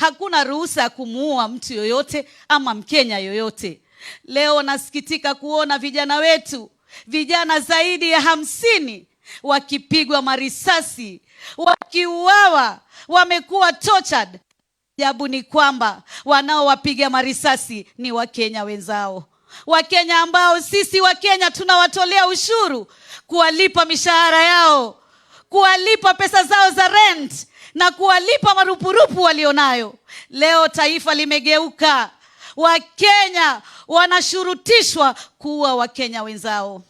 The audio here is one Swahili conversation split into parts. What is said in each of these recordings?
Hakuna ruhusa ya kumuua mtu yoyote ama Mkenya yoyote. Leo nasikitika kuona vijana wetu, vijana zaidi ya 50 wakipigwa marisasi, wakiuawa, wamekuwa tortured. Ajabu ni kwamba wanaowapiga marisasi ni Wakenya wenzao. Wakenya ambao sisi Wakenya tunawatolea ushuru, kuwalipa mishahara yao, kuwalipa pesa zao za rent na kuwalipa marupurupu walionayo. Leo taifa limegeuka. Wakenya wanashurutishwa kuua Wakenya wenzao.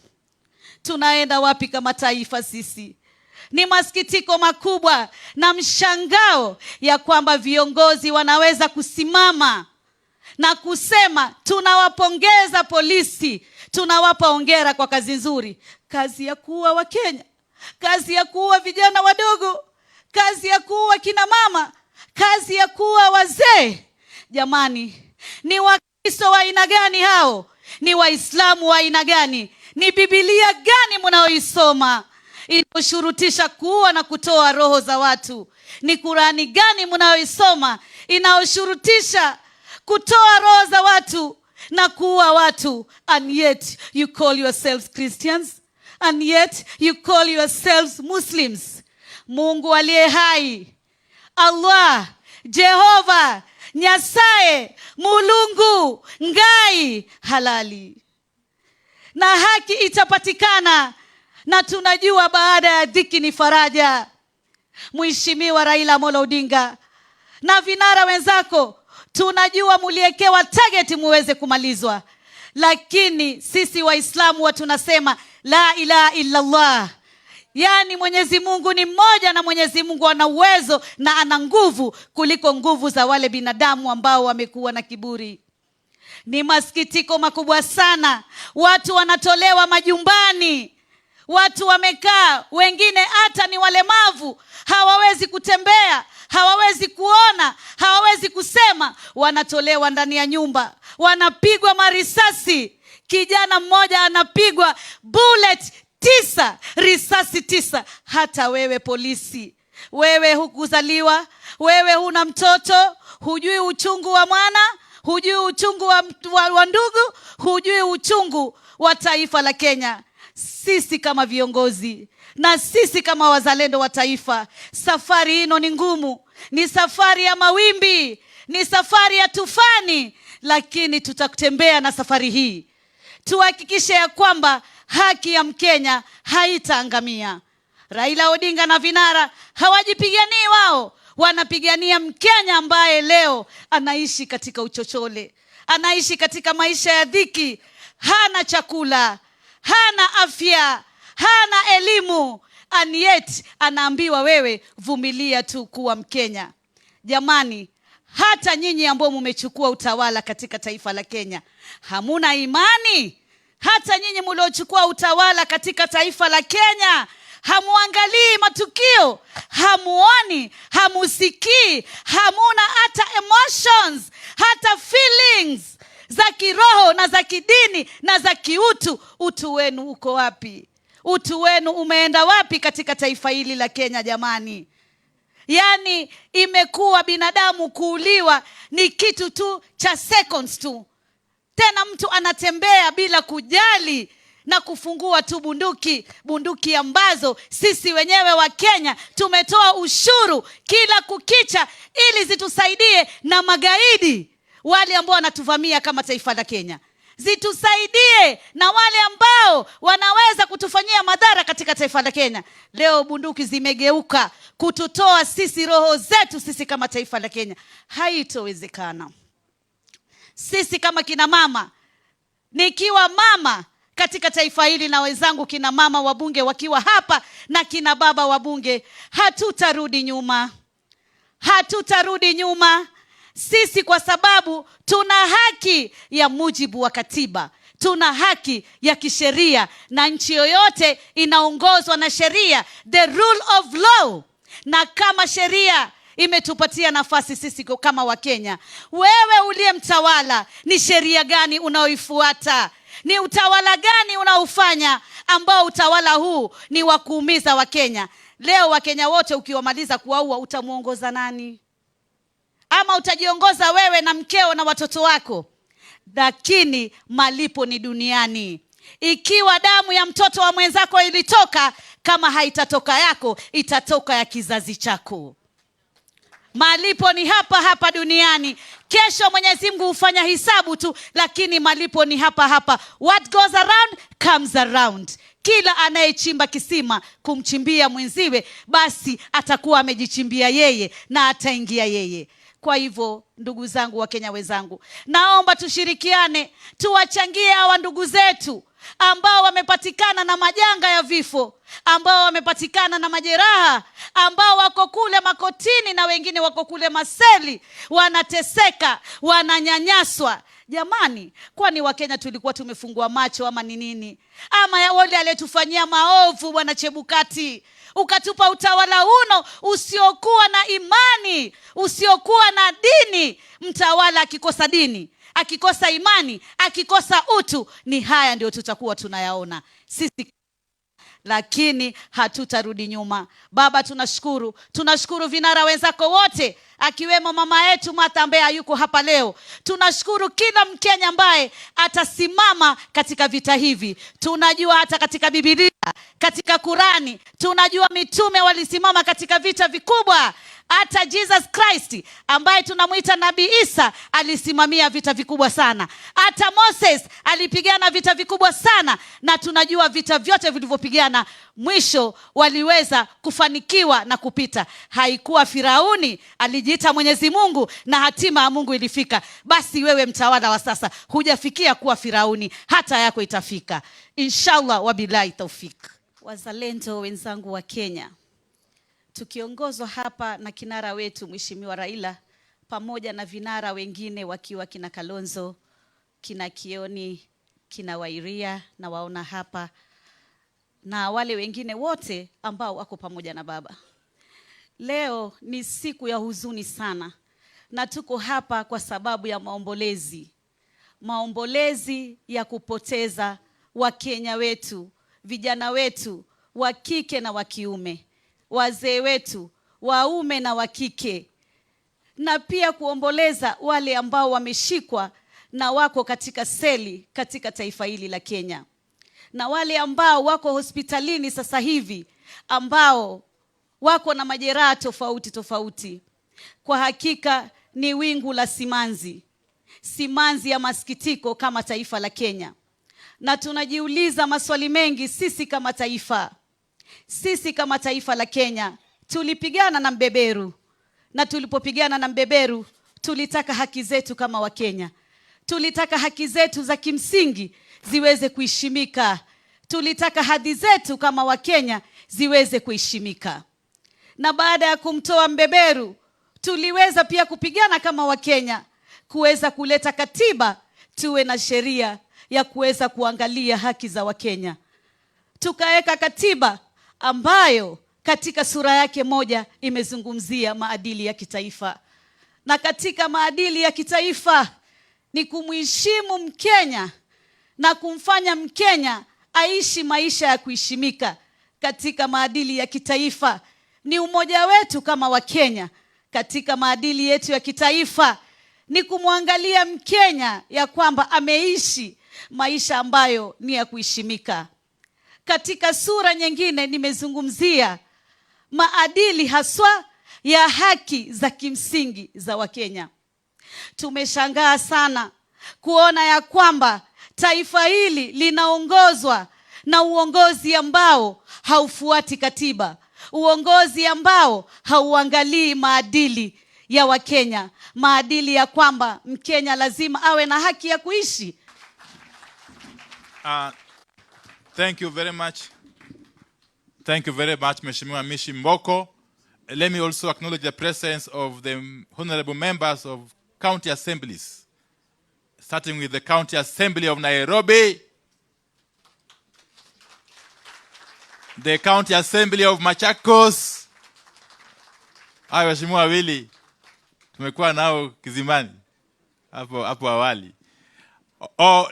Tunaenda wapi kama taifa sisi? Ni masikitiko makubwa na mshangao ya kwamba viongozi wanaweza kusimama na kusema tunawapongeza polisi, tunawapa hongera kwa kazi nzuri. Kazi ya kuua Wakenya, kazi ya kuua vijana wadogo, kazi ya kuua kina mama, kazi ya kuua wazee. Jamani, ni Wakristo wa aina gani hao? Ni Waislamu wa aina gani? Ni Biblia gani mnaoisoma inaoshurutisha kuua na kutoa roho za watu? Ni Qurani gani mnaoisoma inaoshurutisha kutoa roho za watu na kuua watu? And yet you call yourselves Christians, and yet you call yourselves Muslims. Mungu aliye hai, Allah, Jehova, Nyasaye, Mulungu, Ngai, halali. Na haki itapatikana, na tunajua baada ya dhiki ni faraja. Mheshimiwa Raila Amolo Odinga na vinara wenzako, tunajua muliekewa target muweze kumalizwa. Lakini sisi Waislamu tunasema la ilaha illa Allah. Yani Mwenyezi Mungu ni mmoja, na Mwenyezi Mungu ana uwezo na ana nguvu kuliko nguvu za wale binadamu ambao wamekuwa na kiburi. Ni masikitiko makubwa sana. Watu wanatolewa majumbani. Watu wamekaa, wengine hata ni walemavu, hawawezi kutembea, hawawezi kuona, hawawezi kusema, wanatolewa ndani ya nyumba, wanapigwa marisasi. Kijana mmoja anapigwa bullet 9, risasi 9. Hata wewe polisi, wewe hukuzaliwa, wewe huna mtoto, hujui uchungu wa mwana, hujui uchungu wa ndugu, hujui uchungu wa taifa la Kenya. Sisi kama viongozi na sisi kama wazalendo wa taifa, safari hino ni ngumu, ni safari ya mawimbi, ni safari ya tufani, lakini tutakutembea na safari hii. Tuhakikishe ya kwamba haki ya Mkenya haitaangamia. Raila Odinga na vinara hawajipiganii wao, wanapigania Mkenya ambaye leo anaishi katika uchochole, anaishi katika maisha ya dhiki, hana chakula, hana afya, hana elimu, and yet anaambiwa wewe vumilia tu kuwa Mkenya. Jamani, hata nyinyi ambao mmechukua utawala katika taifa la Kenya, hamuna imani? Hata nyinyi mliochukua utawala katika taifa la Kenya, hamuangalii matukio, hamuoni, hamusikii, hamuna hata emotions, hata feelings za kiroho na za kidini na za kiutu. Utu wenu uko wapi? Utu wenu umeenda wapi katika taifa hili la Kenya jamani? Yani imekuwa binadamu kuuliwa ni kitu tu cha seconds tu. Tena mtu anatembea bila kujali na kufungua tu bunduki ambazo sisi wenyewe wa Kenya tumetoa ushuru kila kukicha ili zitusaidie na magaidi wale ambao wanatuvamia kama taifa la Kenya. Zitusaidie na wale ambao wanaweza kutufanyia madhara katika taifa la Kenya. Leo bunduki zimegeuka kututoa sisi roho zetu sisi kama taifa la Kenya. Haitowezekana. Sisi kama kina mama, nikiwa mama katika taifa hili na wenzangu kina mama wabunge wakiwa hapa na kina baba wabunge, hatutarudi nyuma. Hatutarudi nyuma. Sisi kwa sababu tuna haki ya mujibu wa katiba. Tuna haki ya kisheria, na nchi yoyote inaongozwa na sheria, the rule of law. Na kama sheria imetupatia nafasi sisi kama Wakenya, wewe uliye mtawala, ni sheria gani unaoifuata? Ni utawala gani unaofanya ambao utawala huu ni wa kuumiza Wakenya? Leo Wakenya wote ukiwamaliza kuwaua, utamuongoza nani? Ama kama utajiongoza wewe na mkeo na watoto wako, lakini malipo ni duniani. Ikiwa damu ya mtoto wa mwenzako ilitoka, kama haitatoka yako, itatoka ya kizazi chako. Malipo ni hapa hapa duniani. Kesho Mwenyezi Mungu hufanya hisabu tu, lakini malipo ni hapa hapa. What goes around comes around. Kila anayechimba kisima kumchimbia mwenziwe, basi atakuwa amejichimbia yeye na ataingia yeye. Kwa hivyo ndugu zangu wa Kenya wenzangu, naomba tushirikiane, tuwachangie hawa ndugu zetu ambao wamepatikana na majanga ya vifo, ambao wamepatikana na majeraha, ambao wako kule makotini na wengine wako kule maseli, wanateseka, wananyanyaswa. Jamani, kwani Wakenya tulikuwa tumefungua macho ama ni nini? Ama ya wale aliyetufanyia maovu, Bwana Chebukati, ukatupa utawala uno usiokuwa na imani, usiokuwa na dini. Mtawala akikosa dini, akikosa imani, akikosa utu, ni haya ndio tutakuwa tunayaona sisi, lakini hatutarudi nyuma. Baba, tunashukuru vinara wenzako wote, akiwemo mama yetu Martha ambaye hayuko hapa leo. Tunashukuru kila Mkenya ambaye atasimama katika vita hivi. Tunajua hata katika Biblia, katika Kurani, tunajua mitume walisimama katika vita vikubwa. Hata Jesus Christ ambaye tunamuita Nabii Isa alisimamia vita vikubwa sana. Hata Moses alipigana vita vikubwa sana, na tunajua vita vyote vilivyopigana mwisho waliweza kufanikiwa na kupita. Haikuwa Firauni, alijiita Mwenyezi Mungu na hatima ya Mungu ilifika. Basi wewe mtawala wa sasa hujafikia kuwa Firauni, hata yako itafika inshallah, wabillahi taufik. Wazalendo wenzangu wa Kenya, tukiongozwa hapa na kinara wetu Mheshimiwa Raila, pamoja na vinara wengine wakiwa kina Kalonzo, kina Kioni, kina Wairia na waona hapa, na wale wengine wote ambao wako pamoja na baba. Leo ni siku ya huzuni sana, na tuko hapa kwa sababu ya maombolezi ya kupoteza Wakenya wetu, vijana wetu wa kike na wa kiume, wazee wetu waume na wa kike, na pia kuomboleza wale ambao wameshikwa na wako katika seli katika taifa hili la Kenya, na wale ambao wako hospitalini sasa hivi ambao wako na majeraha tofauti. Kwa hakika ni wingu la simanzi ya masikitiko kama taifa la Kenya, na tunajiuliza maswali mengi. Sisi kama taifa la Kenya tulipigana na mbeberu, na tulipopigana na mbeberu tulitaka haki zetu kama Wakenya. Tulitaka haki zetu za kimsingi ziweze kuheshimika. Tulitaka hadhi zetu kama Wakenya ziweze kuheshimika. Na baada ya kumtoa mbeberu, tuliweza pia kupigana kama Wakenya kuweza kuleta katiba, tuwe na sheria ya kuweza kuangalia haki za Wakenya. Tukaweka katiba ambayo katika sura yake moja imezungumzia maadili ya kitaifa. Na katika maadili ya kitaifa ni kumheshimu Mkenya na kumfanya Mkenya aishi maisha ya kuheshimika. Katika maadili ya kitaifa ni umoja wetu kama Wakenya. Katika maadili yetu ya kitaifa ni kumwangalia Mkenya ya kwamba ameishi maisha ambayo ni ya kuheshimika. Katika sura nyingine nimezungumzia maadili haswa ya haki za kimsingi za Wakenya. Tumeshangaa sana kuona ya kwamba taifa hili linaongozwa na uongozi ambao haufuati katiba, uongozi ambao hauangalii maadili ya Wakenya, maadili ya kwamba Mkenya lazima awe na haki ya kuishi. Thank you very much. Thank you very much, Mheshimiwa Mishi Mboko. Let me also acknowledge the presence of the honorable members of county assemblies, starting with the County Assembly of Nairobi, the County Assembly of Machakos. Hayo Mheshimiwa Willy, tumekuwa nao Kizimani hapo awali.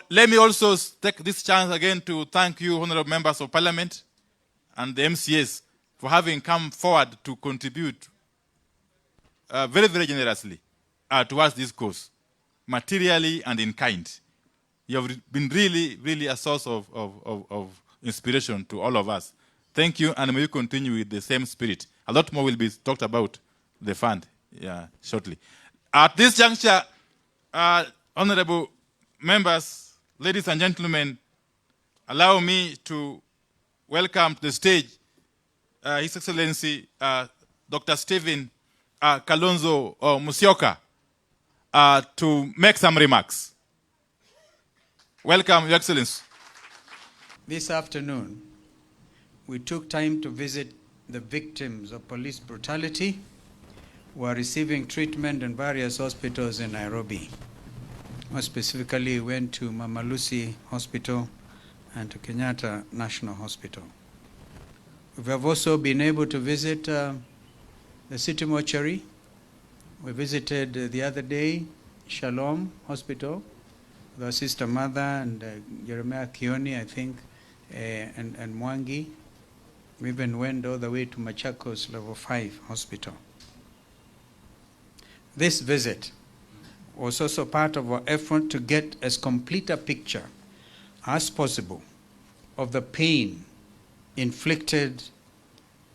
Let me also take this chance again to thank you, honorable members of parliament and the MCAs, for having come forward to contribute very, very generously towards this cause, materially and in kind. You have been really a source of inspiration to all of us. Thank you, and may you continue with the same spirit. A lot more will be talked about the fund shortly. At this juncture, honorable members, ladies and gentlemen, allow me to welcome to the stage His Excellency Dr. Stephen Kalonzo Musyoka to make some remarks. Welcome, Your Excellency. This afternoon, we took time to visit the victims of police brutality who are receiving treatment in various hospitals in Nairobi. More specifically, we went to Mama Lucy Hospital and to Kenyatta National Hospital. We have also been able to visit the city mortuary. We visited the other day Shalom Hospital with our sister mother and Jeremiah Kioni, I think, and Mwangi. We even went all the way to Machakos Level 5 Hospital. This visit was also part of our effort to get as complete a picture as possible of the pain inflicted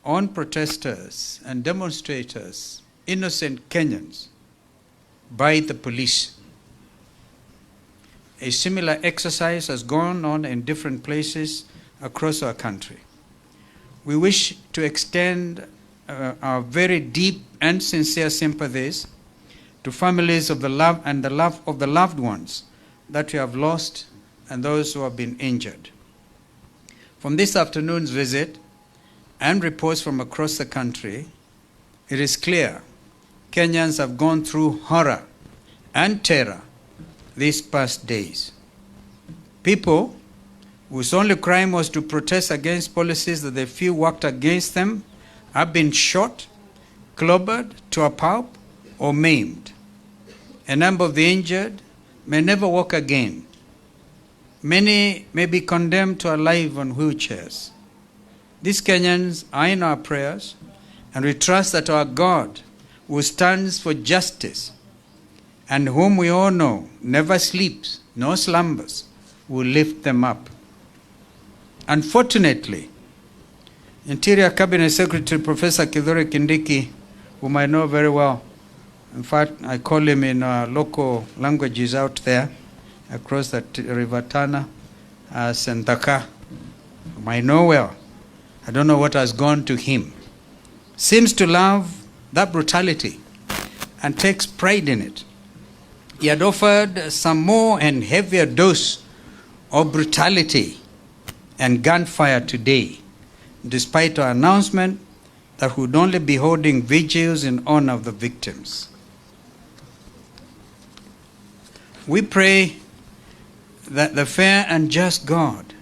on protesters and demonstrators, innocent Kenyans, by the police. A similar exercise has gone on in different places across our country. We wish to extend our very deep and sincere sympathies to families of the loved ones that we have lost and those who have been injured. From this afternoon's visit and reports from across the country, it is clear Kenyans have gone through horror and terror these past days. People whose only crime was to protest against policies that they feel worked against them have been shot, clobbered to a pulp, or maimed. A number of the injured may never walk again. Many may be condemned to a life on wheelchairs. These Kenyans are in our prayers, and we trust that our God, who stands for justice, and whom we all know never sleeps nor slumbers, will lift them up. Unfortunately, Interior Cabinet Secretary Professor Kithure Kindiki, whom I know very well, in fact, I call him in local languages out there, across the River Tana, Sentaka, whom I know well. I don't know what has gone to him. Seems to love that brutality and takes pride in it. He had offered some more and heavier dose of brutality and gunfire today, despite our announcement that we would only be holding vigils in honor of the victims. We pray that the fair and just God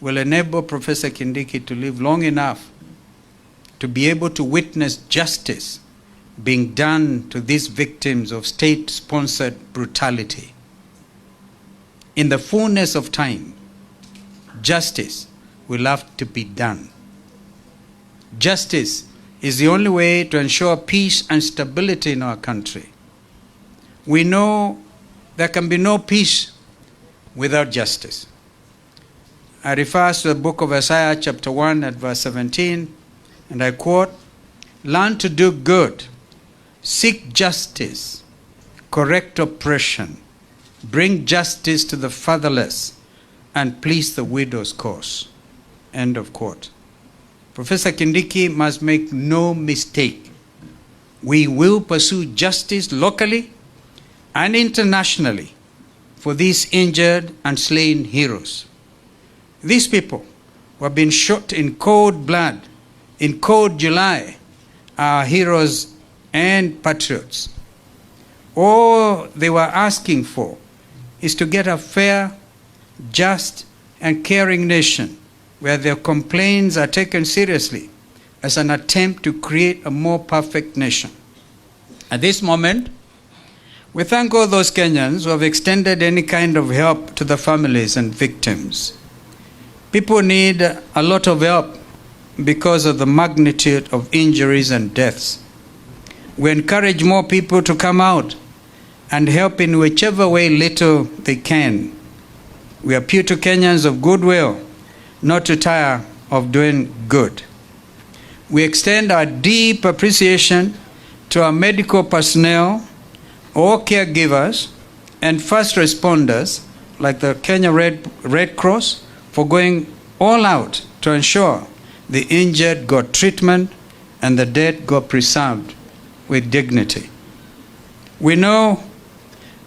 will enable Professor Kindiki to live long enough to be able to witness justice being done to these victims of state-sponsored brutality. In the fullness of time, justice will have to be done. Justice is the only way to ensure peace and stability in our country. We know there can be no peace without justice. I refer to the book of Isaiah chapter 1 at verse 17, and I quote, "Learn to do good, seek justice, correct oppression, bring justice to the fatherless, and please the widow's cause." End of quote. Professor Kindiki must make no mistake. We will pursue justice locally and internationally for these injured and slain heroes. These people who have been shot in cold blood, in cold July, are heroes and patriots. All they were asking for is to get a fair, just, and caring nation where their complaints are taken seriously as an attempt to create a more perfect nation. At this moment, we thank all those Kenyans who have extended any kind of help to the families and victims. People need a lot of help because of the magnitude of injuries and deaths. We encourage more people to come out and help in whichever way little they can. We appeal to Kenyans of goodwill not to tire of doing good. We extend our deep appreciation to our medical personnel, all caregivers, and first responders like the Kenya Red Cross for going all out to ensure the injured got treatment and the dead got preserved with dignity. We know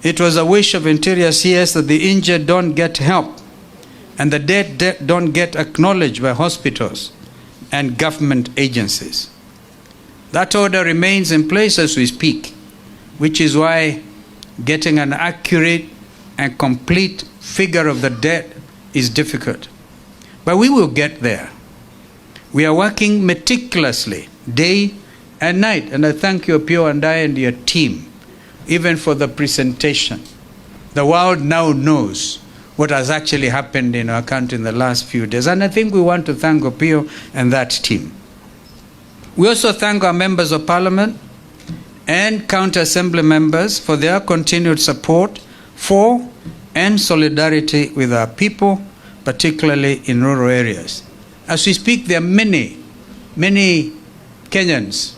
it was a wish of Interior CS that the injured don't get help and the dead don't get acknowledged by hospitals and government agencies. That order remains in place as we speak, which is why getting an accurate and complete figure of the dead is difficult. But we will get there. We are working meticulously, day and night, and I thank you, Pio and I and your team, even for the presentation. The world now knows what has actually happened in our country in the last few days, and I think we want to thank Opio and that team. We also thank our members of parliament and county assembly members for their continued support for and solidarity with our people, particularly in rural areas. As we speak, there are many Kenyans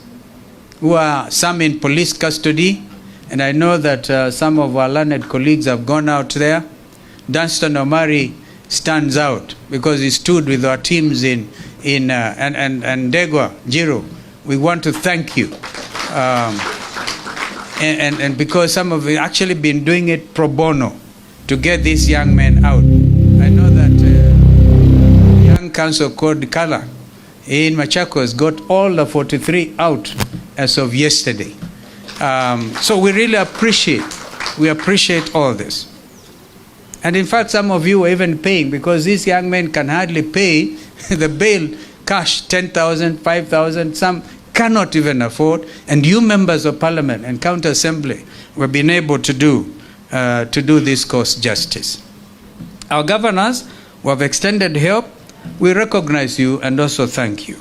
who are some in police custody, and I know that some of our learned colleagues have gone out there. Dunstan Omari stands out because he stood with our teams and Degwa, Jiro. We want to thank you. And because some of you actually been doing it pro bono to get these young men out. I know that young council called Kala in Machakos got all the 43 out as of yesterday. So we really appreciate all this. And in fact, some of you are even paying because these young men can hardly pay the bail cash, 10,000, 5,000, some cannot even afford. And you members of parliament and county assembly have been able to do this cause justice. Our governors who have extended help, we recognize you and also thank you.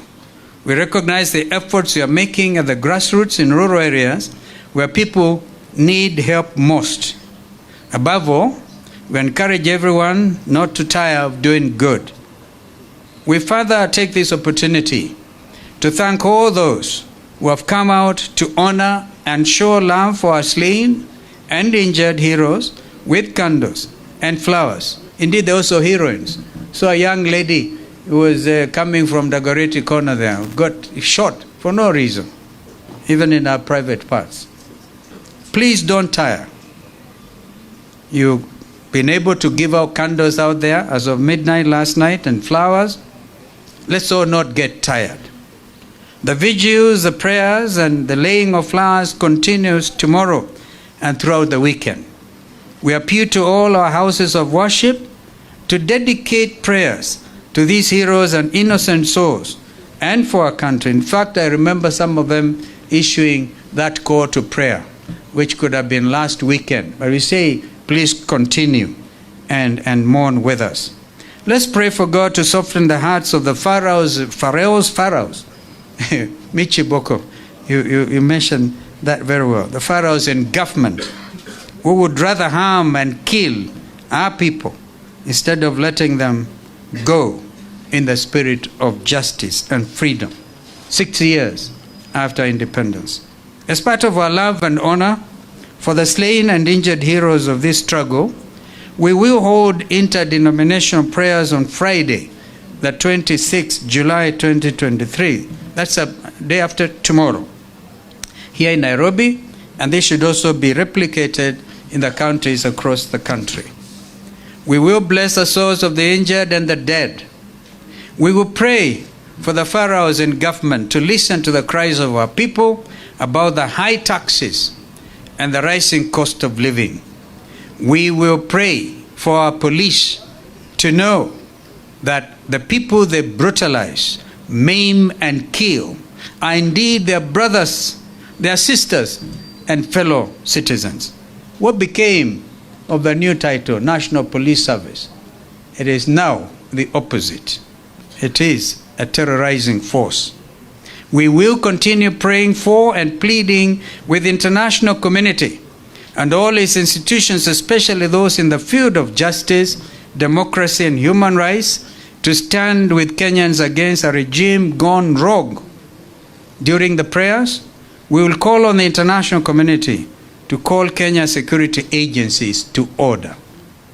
We recognize the efforts you are making at the grassroots in rural areas where people need help most. Above all, we encourage everyone not to tire of doing good. We further take this opportunity to thank all those who have come out to honor and show love for our slain and injured heroes with candles and flowers. Indeed, they're also heroines. So a young lady who was coming from the Dagoretti corner there got shot for no reason, even in our private parts. Please don't tire. You've been able to give out candles out there as of midnight last night and flowers. Let's all not get tired. The vigils, the prayers, and the laying of flowers continues tomorrow and throughout the weekend. We appeal to all our houses of worship to dedicate prayers to these heroes and innocent souls and for our country. In fact, I remember some of them issuing that call to prayer, which could have been last weekend. But we say, please continue and mourn with us. Let's pray for God to soften the hearts of the pharaohs. Michi Boko, you mentioned that very well. The pharaohs in government who would rather harm and kill our people instead of letting them go in the spirit of justice and freedom. 6 years after independence. As part of our love and honor for the slain and injured heroes of this struggle, we will hold interdenominational prayers on Friday, the 26th July 2023. That's a day after tomorrow, here in Nairobi, and they should also be replicated in the counties across the country. We will bless the souls of the injured and the dead. We will pray for the pharaohs in government to listen to the cries of our people about the high taxes and the rising cost of living. We will pray for our police to know that the people they brutalize, maim, and kill are indeed their brothers, their sisters, and fellow citizens. What became of the new title, National Police Service? It is now the opposite. It is a terrorizing force. We will continue praying for and pleading with the international community and all its institutions, especially those in the field of justice, democracy, and human rights, to stand with Kenyans against a regime gone rogue. During the prayers, we will call on the international community to call Kenya security agencies to order.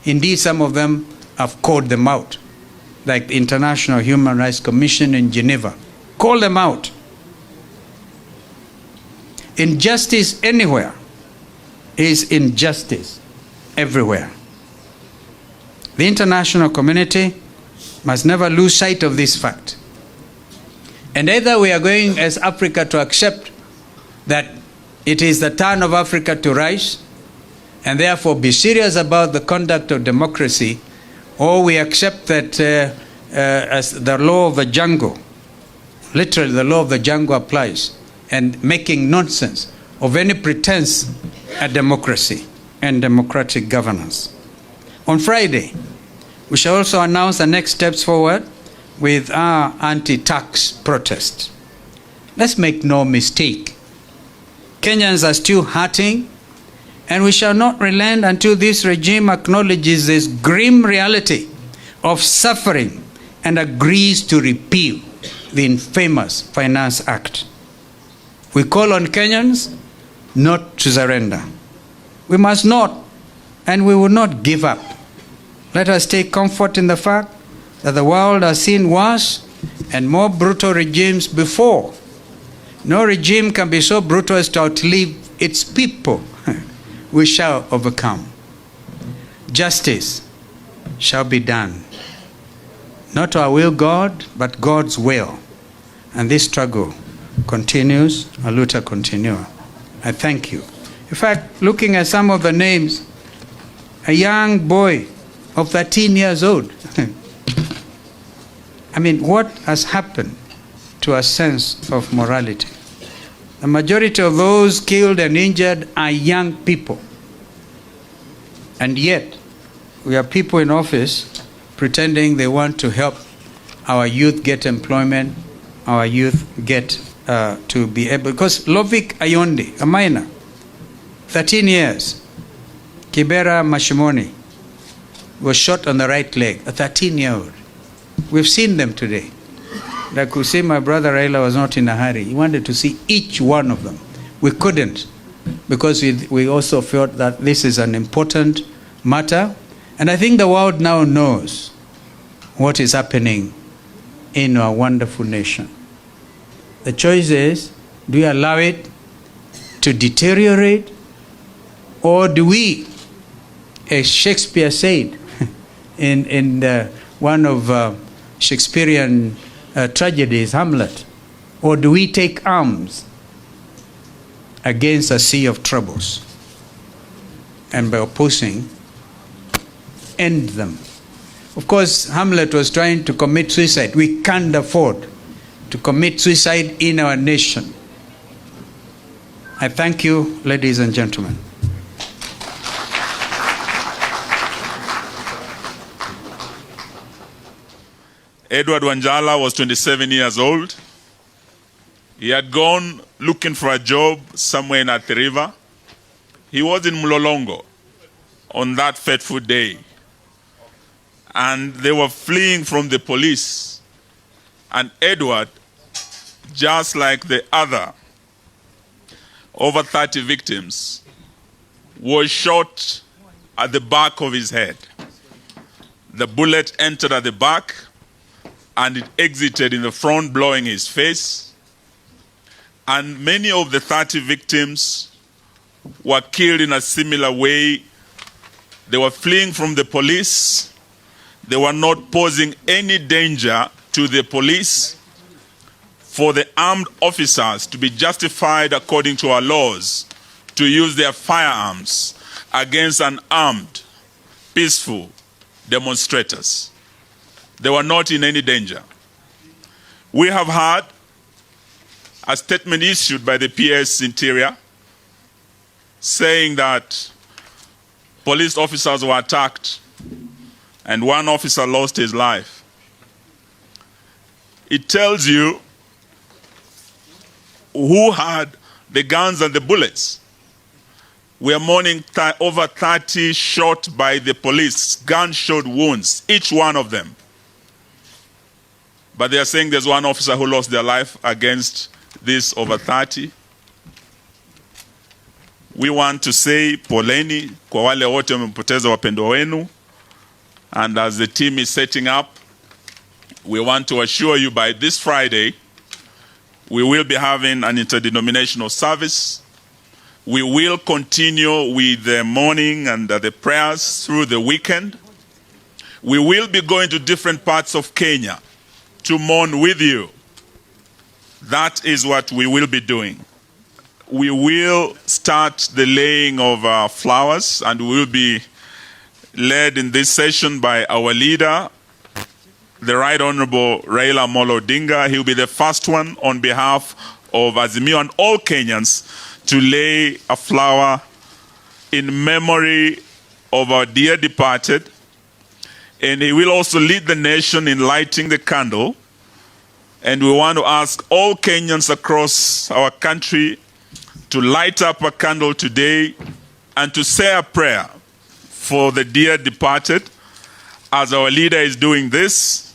Indeed, some of them have called them out, like the International Human Rights Commission in Geneva. Call them out. Injustice anywhere is injustice everywhere. The international community must never lose sight of this fact. And either we are going as Africa to accept that it is the turn of Africa to rise and therefore be serious about the conduct of democracy, or we accept that as the law of the jungle, literally the law of the jungle applies, and making nonsense of any pretense at democracy and democratic governance. On Friday, we shall also announce the next steps forward with our anti-tax protest. Let's make no mistake. Kenyans are still hurting, and we shall not relent until this regime acknowledges this grim reality of suffering and agrees to repeal the infamous Finance Act. We call on Kenyans not to surrender. We must not, and we will not give up. Let us take comfort in the fact that the world has seen worse and more brutal regimes before. No regime can be so brutal as to outlive its people. We shall overcome. Justice shall be done. Not our will, God, but God's will. And this struggle continues, a luta continua. I thank you. In fact, looking at some of the names, a young boy of 13 years old. I mean, what has happened to a sense of morality? The majority of those killed and injured are young people. And yet, we have people in office pretending they want to help our youth get employment, our youth get to be able, because Lovik Ayondi, a minor, 13 years, Kibera Mashimoni, was shot on the right leg, a 13-year-old. We've seen them today. Like we say, my brother Raila was not in a hurry. He wanted to see each one of them. We couldn't, because we also felt that this is an important matter. And I think the world now knows what is happening in our wonderful nation. The choice is, do we allow it to deteriorate, or do we, as Shakespeare said in one of Shakespearean tragedies, Hamlet, or do we take arms against a sea of troubles and by opposing, end them? Of course, Hamlet was trying to commit suicide. We can't afford to commit suicide in our nation. I thank you, ladies and gentlemen. Edward Wanjala was 27 years old. He had gone looking for a job somewhere in Athi River. He was in Mlolongo on that fateful day. And they were fleeing from the police. And Edward, just like the other over 30 victims, was shot at the back of his head. The bullet entered at the back, and it exited in the front, blowing his face. And many of the 30 victims were killed in a similar way. They were fleeing from the police. They were not posing any danger to the police. For the armed officers to be justified according to our laws to use their firearms against unarmed, peaceful demonstrators. They were not in any danger. We have had a statement issued by the PS Interior saying that police officers were attacked and one officer lost his life. It tells you who had the guns and the bullets. We are mourning over 30 shot by the police, gunshot wounds, each one of them. But they are saying there's one officer who lost their life against this over 30. We want to say poleni kwa wale wote wamepoteza wapendwa wenu. And as the team is setting up, we want to assure you by this Friday, we will be having an interdenominational service. We will continue with the morning and the prayers through the weekend. We will be going to different parts of Kenya to mourn with you. That is what we will be doing. We will start the laying of flowers, and we will be led in this session by our leader, the Right Honorable Raila Amolo Odinga. He will be the first one on behalf of Azimio and all Kenyans to lay a flower in memory of our dear departed. And he will also lead the nation in lighting the candle. And we want to ask all Kenyans across our country to light up a candle today and to say a prayer for the dear departed. As our leader is doing this,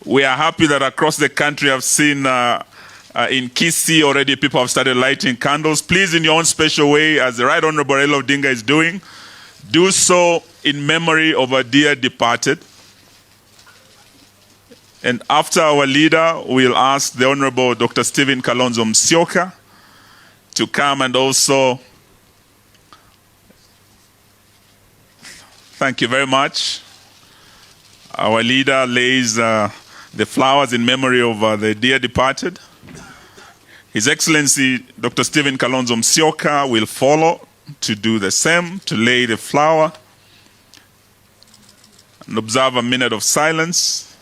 we are happy that across the country I've seen in Kisii already people have started lighting candles. Please, in your own special way, as the Right Honorable Raila Odinga is doing, do so in memory of our dear departed. And after our leader, we'll ask the Honorable Dr. Stephen Kalonzo Musyoka to come and also, thank you very much. Our leader lays the flowers in memory of the dear departed. His Excellency Dr. Stephen Kalonzo Musyoka will follow to do the same, to lay the flower and observe a minute of silence.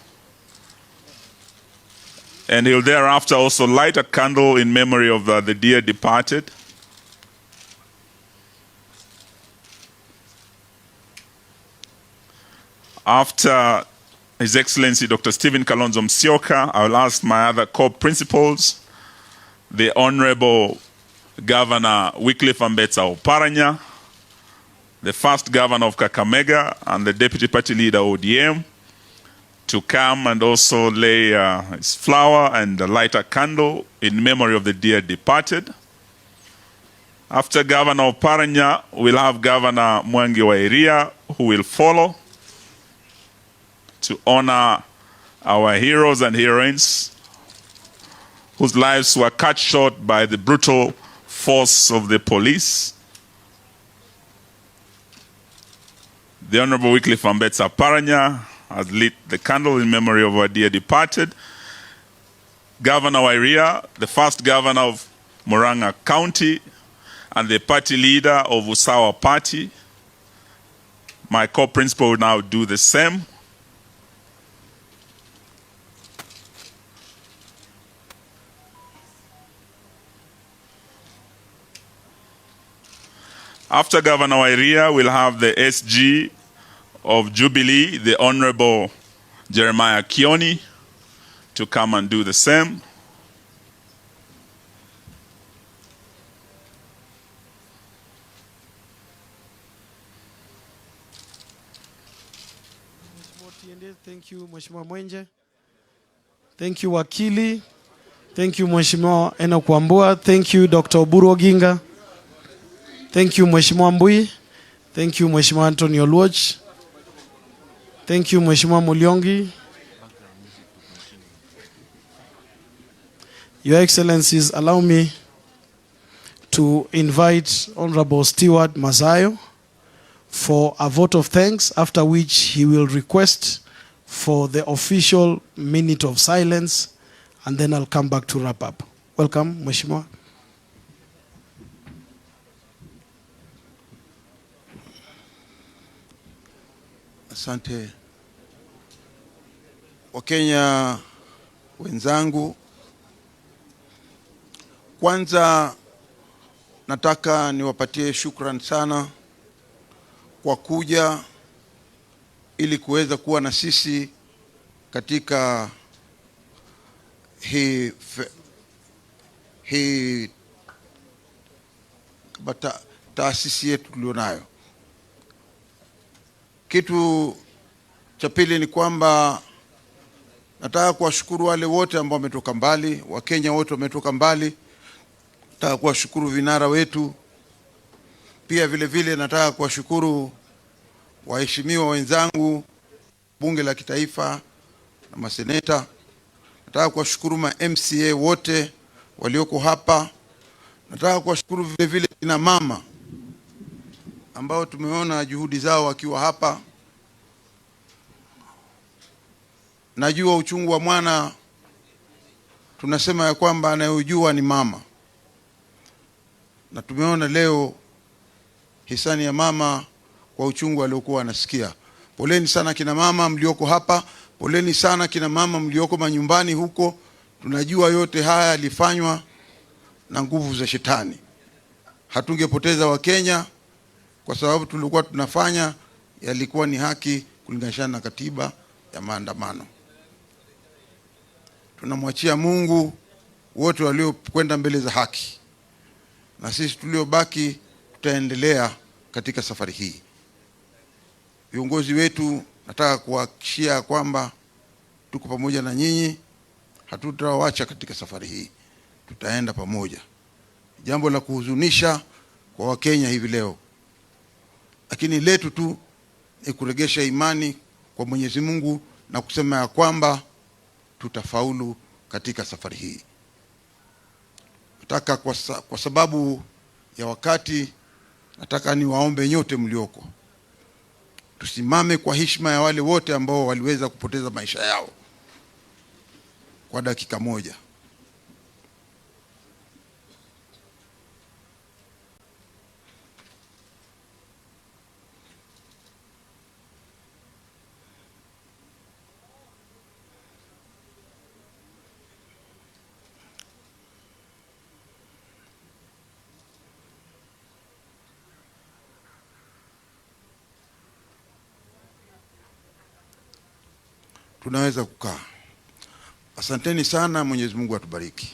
And he'll thereafter also light a candle in memory of the dear departed. After His Excellency Dr. Stephen Kalonzo Musyoka, I will ask my other co-principals, the Honorable Governor Wycliffe Ambetsa Oparanya, the first Governor of Kakamega, and the Deputy Party Leader ODM, to come and also lay his flower and light a candle in memory of the dear departed. After Governor Oparanya, we'll have Governor Mwangi wa Iria, who will follow to honor our heroes and heroines whose lives were cut short by the brutal force of the police. The Honorable Wycliffe Ambetsa Oparanya has lit the candle in memory of our dear departed. Governor Wairia, the first governor of Murang'a County and the party leader of Usawa Party. My co-principal will now do the same. After Governor Wairia, we'll have the SG of Jubilee, the Honorable Jeremiah Kioni, to come and do the same. Thank you, Mheshimiwa Mwenje. Thank you, Wakili. Thank you, Mheshimiwa Enoch Wambua. Thank you, Dr. Oburu Oginga. Thank you, Mheshimiwa Mbui. Thank you, Mheshimiwa Anthony Oluoch. Thank you, Mheshimiwa Muliongi. Your Excellencies, allow me to invite Honorable Stewart Mazayo for a vote of thanks, after which he will request for the official minute of silence, and then I'll come back to wrap up. Welcome, Mheshimiwa. Asante. Wakenya wenzangu, kwanza nataka niwapatie shukrani sana kwa kuja ili kuweza kuwa na sisi hii taasisi yetu tulionayo. Kitu cha pili ni kwamba nataka kuwashukuru wale wote ambao wametoka mbali, Wakenya wote wametoka mbali. Nataka kuwashukuru vinara wetu. Pia vile vile nataka kuwashukuru waheshimiwa wenzangu bunge la kitaifa na maseneta. Nataka kuwashukuru ma MCA wote walioko hapa. Nataka kuwashukuru vile vile kina mama ambao tumeona juhudi zao wakiwa hapa. Najua uchungu wa mwana, tunasema ya kwamba anayojua ni mama, na tumeona leo hisani ya mama kwa uchungu aliokuwa anasikia. Poleni sana kina mama mlioko hapa, poleni sana kina mama mlioko manyumbani huko. Tunajua yote haya yalifanywa na nguvu za shetani. Hatungepoteza Wakenya kwa sababu tulikuwa tunafanya yalikuwa ni haki kulingana na katiba ya maandamano. Tunamwachia Mungu wote waliokwenda mbele za haki, na sisi tuliobaki tutaendelea katika safari hii. Viongozi wetu, nataka kuhakikishia kwamba tuko pamoja na nyinyi, hatutawaacha katika safari hii, tutaenda pamoja. Jambo la kuhuzunisha kwa Wakenya hivi leo, lakini letu tu ni kuregesha imani kwa Mwenyezi Mungu na kusema ya kwamba tutafaulu katika safari hii. Nataka kwa sababu ya wakati, nataka niwaombe nyote mlioko, tusimame kwa heshima ya wale wote ambao waliweza kupoteza maisha yao kwa dakika moja. Tunaweza kukaa. Asanteni sana, Mwenyezi Mungu atubariki.